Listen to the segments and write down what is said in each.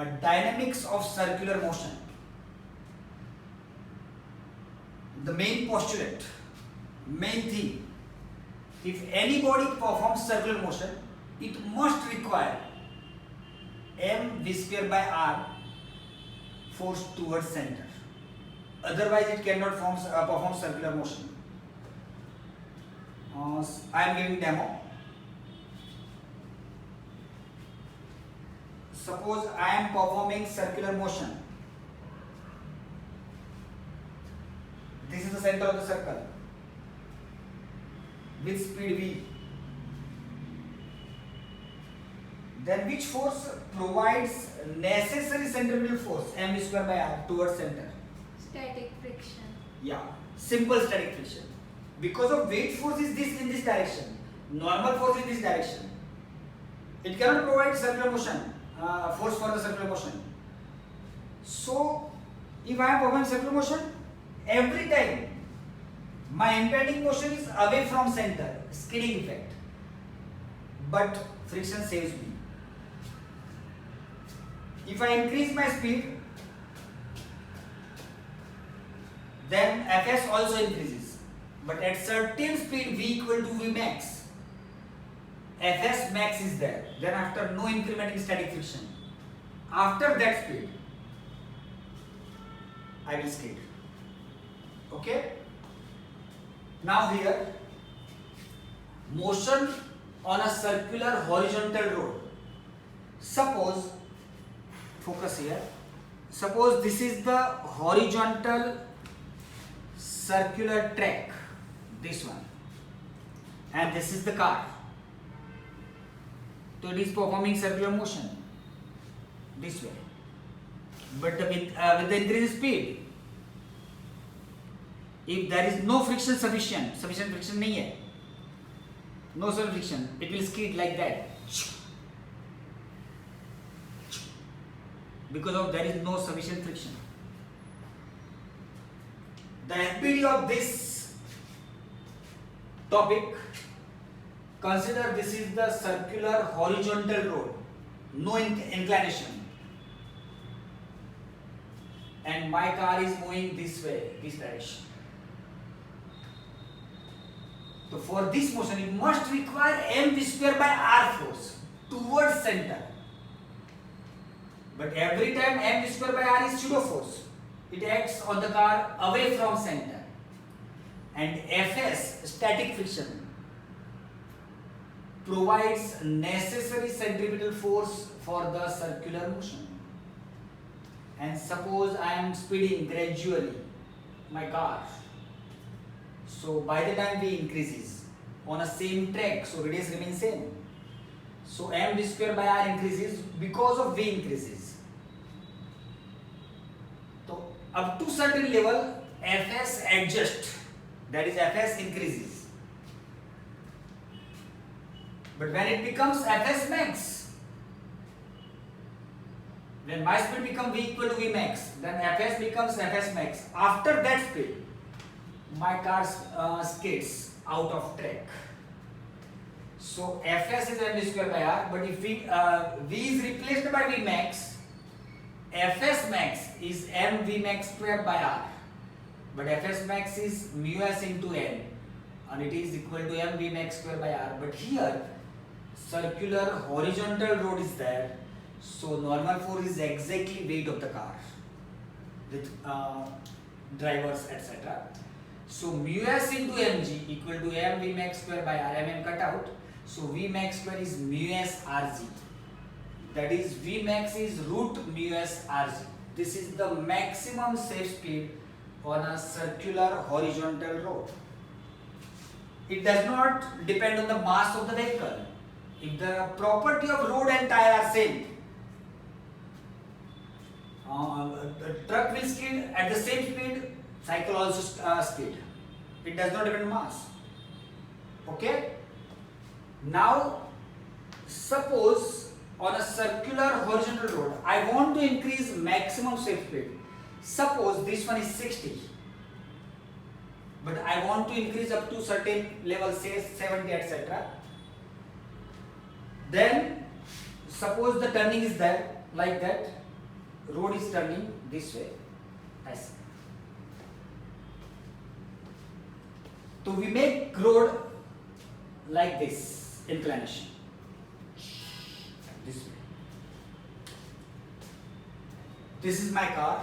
dynamics of circular motion. The main postulate, main thing, if any body performs circular motion, it must require mv square by r force towards center. Otherwise, it cannot perform circular motion. I am giving demo. Suppose I am performing circular motion. This is the center of the circle with speed v. Then which force provides necessary centripetal force mv square by r towards center? Static friction. Yeah, simple static friction. Because of weight force is this in this direction, normal force in this direction. It cannot provide circular motion, force for the circular motion. So, if I am performing circular motion, every time my impending motion is away from center, skidding effect. But friction saves me. If I increase my speed, then Fs also increases. But at certain speed v equal to v max, Fs max is there. Then after no increment in static friction, after that speed, I will skid. Okay? Now here, motion on a circular horizontal road. Suppose, focus here, suppose this is the horizontal circular track, this one, and this is the car. So it is performing circular motion this way, but with the increased speed. If there is no friction sufficient friction nahi hai, no sufficient friction, it will skid like that, because of there is no sufficient friction. The FPD of this topic, consider this is the circular horizontal road, no inclination, and my car is moving this way, this direction. So for this motion, it must require mv square by r force towards center. But every time mv square by r is pseudo force, it acts on the car away from center. And Fs, static friction, provides necessary centripetal force for the circular motion. And suppose I am speeding gradually my car. So by the time v increases on a same track, so radius remains same. So mv square by r increases because of v increases. So up to certain level, Fs adjust, that is Fs increases. But when it becomes Fs max, when my speed becomes v equal to v max, then Fs becomes Fs max. After that speed, my car skids out of track. So Fs is mv square by r, but if v is replaced by v max, Fs max is mv max square by r. But Fs max is mu s into n, and it is equal to mv max square by r. But here, circular horizontal road is there, so normal force is exactly weight of the car with drivers, etc. So mu s into mg equal to mv max square by r. Mm cut out, so v max square is mu s rg. That is, v max is root mu s rg. This is the maximum safe speed on a circular horizontal road. It does not depend on the mass of the vehicle. If the property of road and tire are same, the truck will skid at the same speed, cycle also skid. It does not depend on mass. Okay? Now, suppose on a circular horizontal road, I want to increase maximum safe speed. Suppose this one is 60, but I want to increase up to certain level, say 70, etc. Then suppose the turning is there like that, road is turning this way, ऐसे. So we make road like this, inclination, this way. This is my car.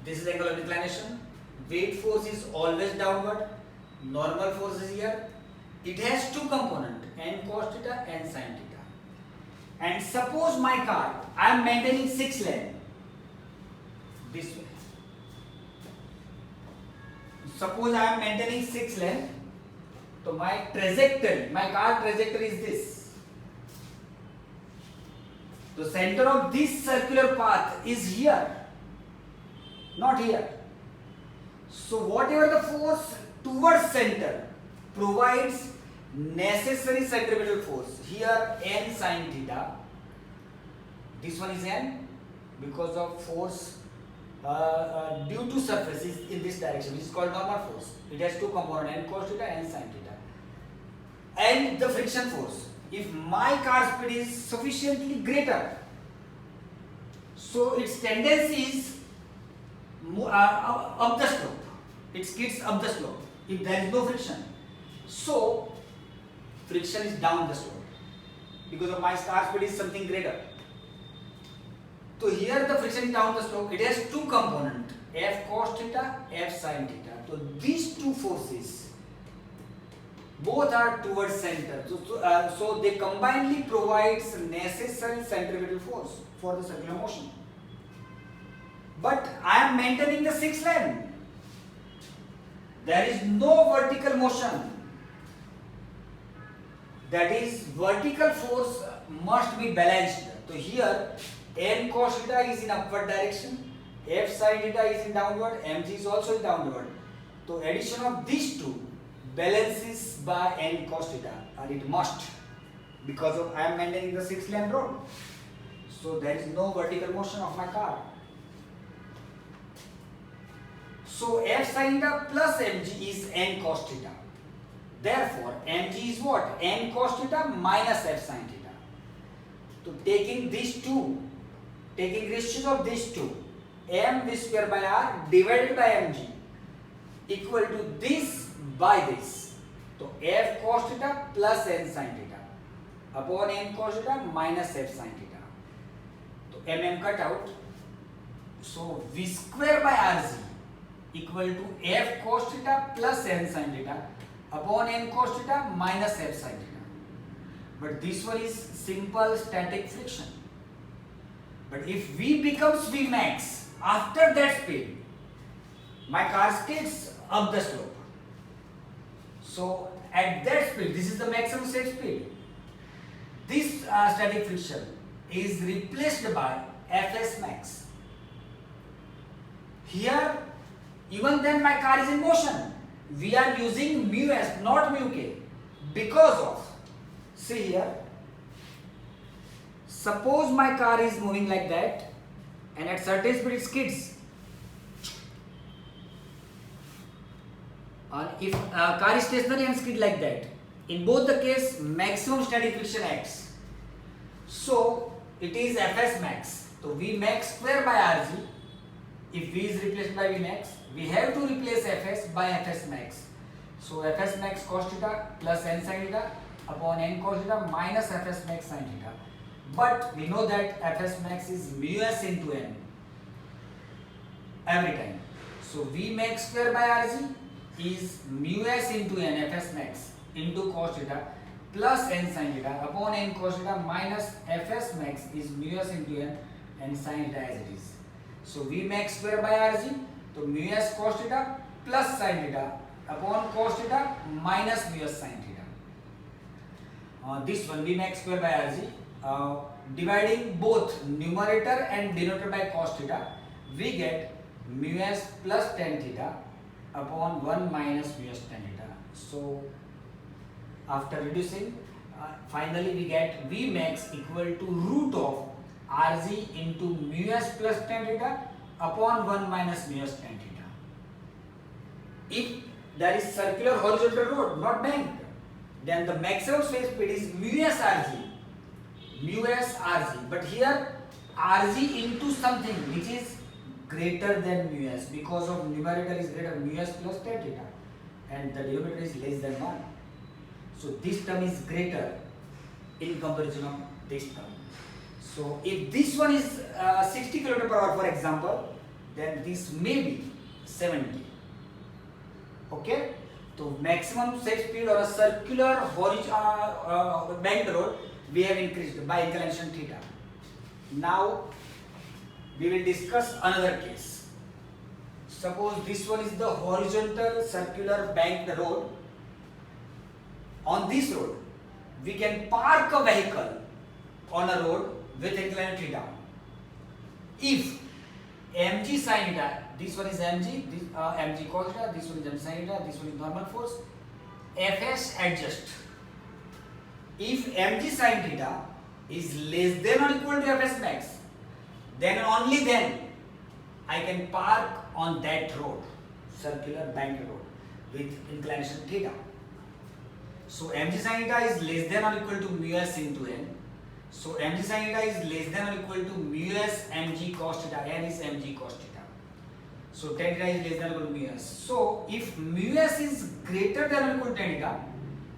This is angle of inclination. Weight force is always downward. Normal force is here. It has two components, n cos theta and sin theta. And suppose my car, I am maintaining 6 lane. This way. Suppose I am maintaining 6 lane. So my trajectory, my car trajectory is this. The center of this circular path is here, not here. So whatever the force towards center provides necessary centripetal force. Here n sin theta. This one is n because of force due to surface is in this direction, which is called normal force. It has two components, n cos theta and sin theta. And the friction force. If my car speed is sufficiently greater, so its tendency is up the slope. It skids up the slope if there is no friction. So friction is down the slope because of my car speed is something greater. So here the friction is down the slope. It has two components, F cos theta, F sin theta. So these two forces both are towards center. So they combinedly provides necessary centripetal force for the circular motion. But I am maintaining the 6 lane. There is no vertical motion. That is, vertical force must be balanced. So here n cos theta is in upward direction, F sin theta is in downward, mg is also in downward. So addition of these two balances by n cos theta, and it must, because of I am maintaining the 6 lane road. So there is no vertical motion of my car. So F sin theta plus mg is n cos theta. Therefore mg is what? N cos theta minus F sin theta. So taking these two, taking ratios of these two, m v square by r divided by mg equal to this by this. So F cos theta plus n sin theta upon n cos theta minus F sin theta. So mm cut out. So v square by rg equal to F cos theta plus n sin theta upon n cos theta minus F sin theta. But this one is simple static friction. But if v becomes v max, after that speed, my car skids up the slope. So at that speed, this is the maximum set speed. This static friction is replaced by Fs max. Here, even then my car is in motion. We are using mu s, not mu k, because of, see here, suppose my car is moving like that and at certain speed it skids. And if car is stationary and skid like that, in both the case maximum static friction acts. So it is Fs max. So V max square by Rg. If V is replaced by V max, we have to replace Fs by Fs max. So Fs max cos theta plus n sin theta upon n cos theta minus Fs max sin theta. But we know that Fs max is mu s into n every time. So V max square by Rg is mu s into n Fs max into cos theta plus n sin theta upon n cos theta minus Fs max is mu s into n and sin theta as it is. So V max square by Rg, so mu s cos theta plus sin theta upon cos theta minus mu s sin theta. This one V max square by Rg, dividing both numerator and denominator by cos theta, we get mu s plus tan theta upon 1 minus mu s tan theta. So after reducing, finally we get V max equal to root of Rg into mu s plus tan theta upon 1 minus mu s tan theta. If there is circular horizontal road, not banked, then the maximum space speed is mu s Rg mu s Rg, but here Rg into something which is greater than mu s, because of numerator is greater mu s plus tan theta and the denominator is less than 1. So this term is greater in comparison of this term. So if this one is 60 km per hour for example, then this may be 70. Okay, so maximum set speed on a circular horizontal banked road we have increased by inclination theta. Now we will discuss another case. Suppose this one is the horizontal circular banked road. On this road we can park a vehicle on a road with inclination theta. If mg sin theta, this one is mg, this mg cos theta, this one is mg sin theta, this one is normal force, fs adjust. If mg sin theta is less than or equal to fs max, then and only then I can park on that road, circular banked road with inclination theta. So mg sin theta is less than or equal to mu s into n. So mg sin theta is less than or equal to mu s mg cos theta. N is mg cos theta. So tan theta is less than or equal to mu s. So if mu s is greater than or equal to tan theta,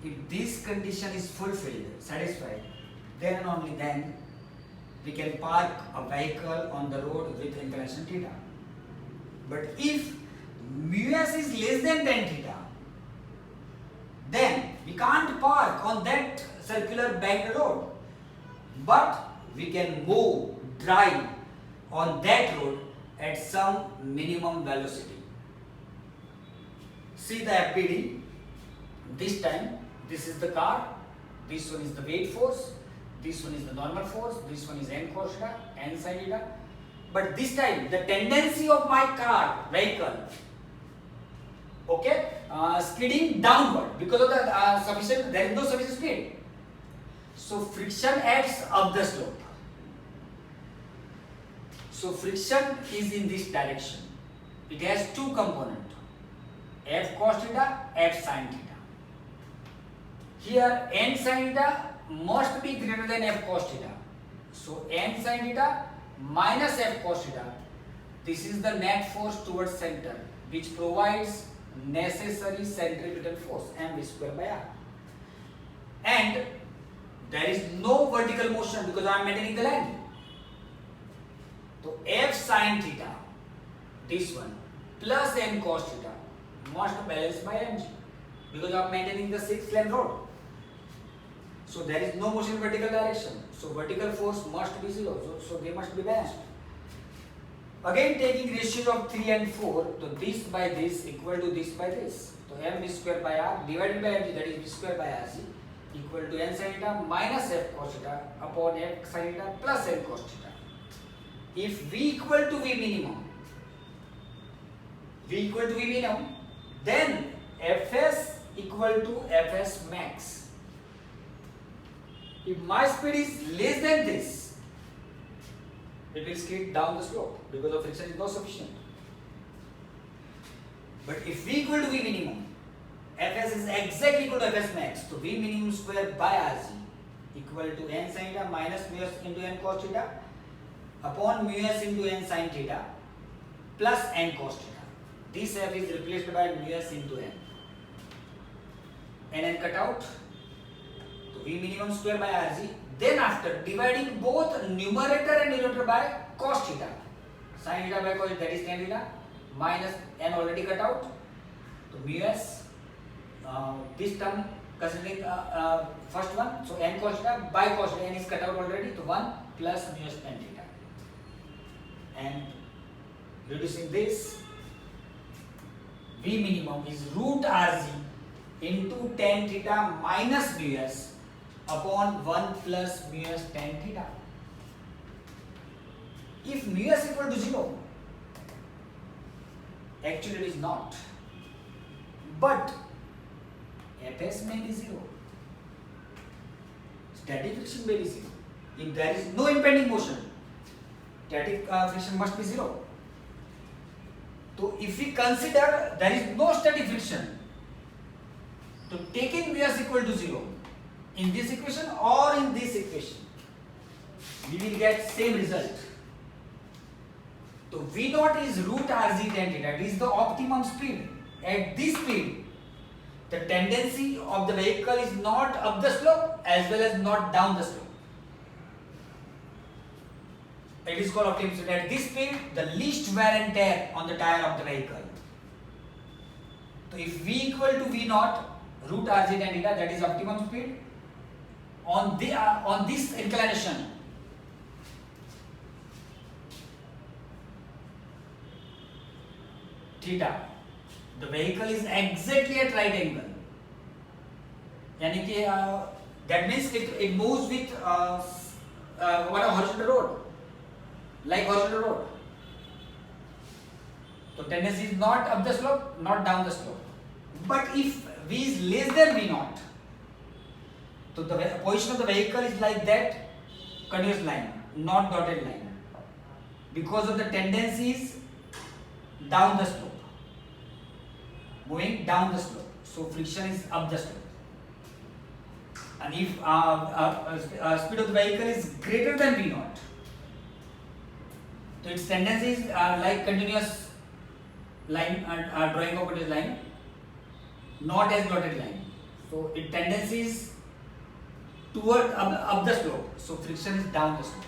if this condition is fulfilled, satisfied, then and only then we can park a vehicle on the road with inclination theta. But if mu s is less than tan theta, then we can't park on that circular banked road, but we can move, drive on that road at some minimum velocity. See the FPD. This time, this is the car, this one is the weight force, this one is the normal force, this one is n cos theta, n sin theta. But this time, the tendency of my car, vehicle, okay, skidding downward because of the there is no sufficient speed. So friction acts up the slope. So friction is in this direction. It has two components, f cos theta, f sin theta. Here n sin theta must be greater than f cos theta. So n sin theta minus f cos theta. This is the net force towards center, which provides necessary centripetal force mv square by r. And there is no vertical motion because I am maintaining the line. So f sin theta, this one, plus n cos theta must balance by mg because I am maintaining the 6 lane road. So there is no motion in vertical direction. So vertical force must be 0. So they must be balanced. Again taking ratios of 3 and 4, so this by this equal to this by this. So mv square by r divided by mg, that is v square by rc, equal to n sin theta minus f cos theta upon f sin theta plus n cos theta. If v equal to v minimum, then fs equal to fs max. If my speed is less than this, it will skid down the slope because the friction is not sufficient. But if v equal to v minimum, fs is exactly equal to fs max. So v minimum square by rc equal to n sin theta minus mu s into n cos theta upon mu s into n sin theta plus n cos theta. This f is replaced by mu s into n. And n cut out. So v minimum square by rc. Then after dividing both numerator and denominator by cos theta, sin theta by cos theta, that is tan theta, minus n already cut out. So mu s, this term considering first one, so n cos theta by cos theta, n is cut out already, so 1 plus mu s tan theta. And reducing this, v minimum is root rc into tan theta minus mu s upon 1 plus mu s tan theta. If mu s equal to 0, actually it is not, but fs may be 0, static friction may be 0. If there is no impending motion, static friction must be 0. So if we consider there is no static friction, so taking mu s equal to 0 in this equation or in this equation, we will get same result. So V naught is root RZ tan theta. It is the optimum speed. At this speed, the tendency of the vehicle is not up the slope as well as not down the slope. It is called optimum speed. At this speed, the least wear and tear on the tire of the vehicle. So if V equal to V naught root RZ tan theta, that is optimum speed. On this inclination, theta, the vehicle is exactly at right angle. यानी कि that means it moves with what a horizontal road, like horizontal road. So tendency is not up the slope, not down the slope. But if V is less than V naught, so the position of the vehicle is like that continuous line, not dotted line, because of the tendencies down the slope, moving down the slope. So friction is up the slope. And if speed of the vehicle is greater than V naught, so its tendencies are like continuous line, drawing of continuous line, not as dotted line. So its tendencies toward up the slope. So friction is down the slope.